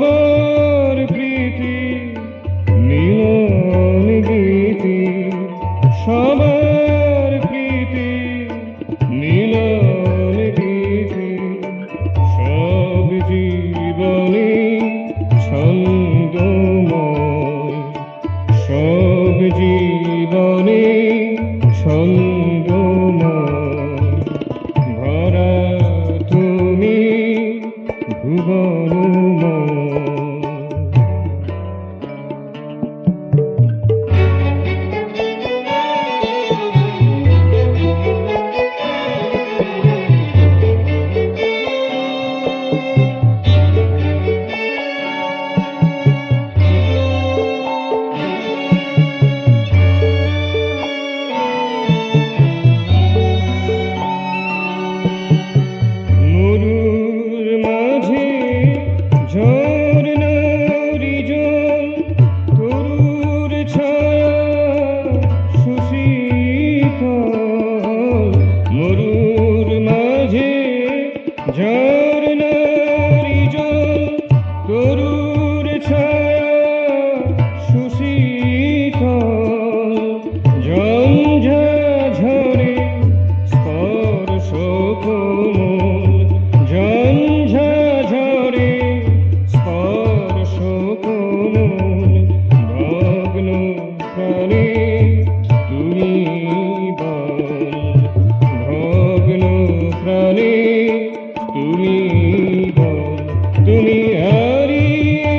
সবার প্রীতি মিলন গীতি, সবার প্রীতি মিলন গীতি, সব জীবনে ছন্দময়, সব জীবনে ছন্দময়, ভরা তুমি ভুবনময়। মরুর মাঝে ঝরনারি জল, তরুর ছায়া সুশীতল, ঝঞ্ঝা ঝরে স্পর্শ কোমল, ঝঞ্ঝা ঝরে স্পর্শ কোমল, ভগ্ন প্রাণে তুমি প্রাণে তুমি বল, তুমি হারিয়ে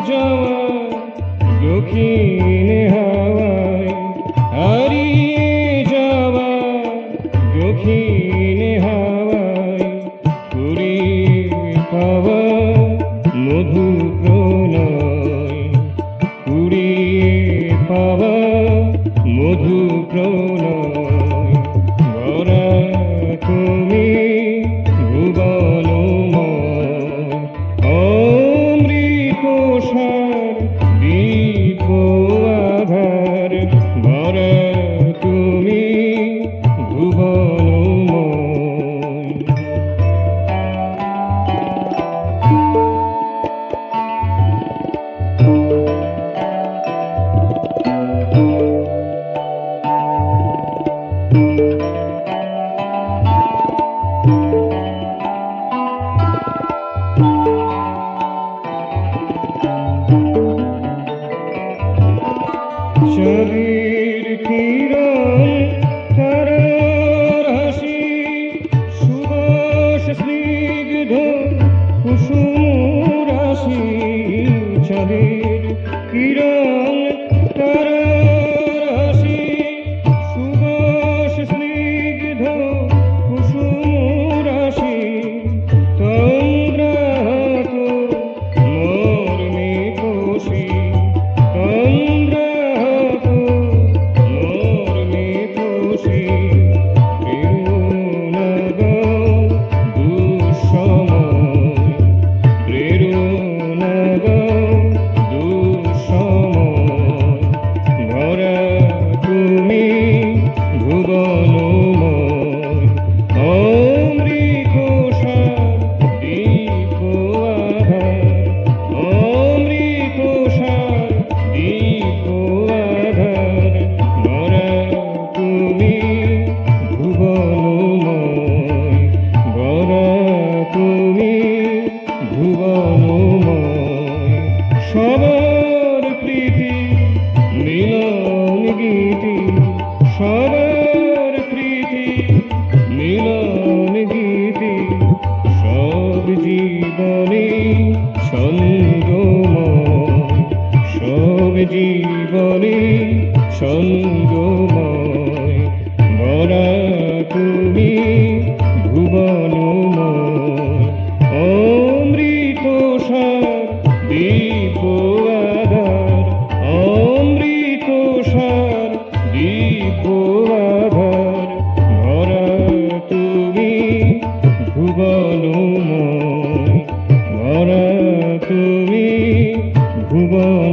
যাওয়া দক্ষিণে হাওয়ায়, হারিয়ে যাওয়া দক্ষিণে হাওয়ায়, কুড়িয়ে পাওয়া মধু প্রণয়, কুড়িয়ে পাওয়া মধু প্রণয়, ভরা তুমি ভুবনময়, অমৃত সার দীপ আধার, ভরা তুমি ভুবনময়। চাঁদের কিরণ তারার হাসি, সুবাস স্নিগ্ধ কুসুম রাশি, চাঁদের কিরণ তারার হাসি, সুবাস স্নিগ্ধ কুসুম রাশি, তন্দ্রাহত মর্মে কোশি, সবার প্রীতি মিলন গীতি, সবার প্রীতি মিলন গীতি, সব জীবনে ছন্দময়, সব জীবনে ছন্দময়, ভরা তুমি ভুবনময়, অমৃত সার দীপ আধার, অমৃত সার দীপ আধার, ভরা তুমি ভুবনময়, ভরা তুমি ভুবন।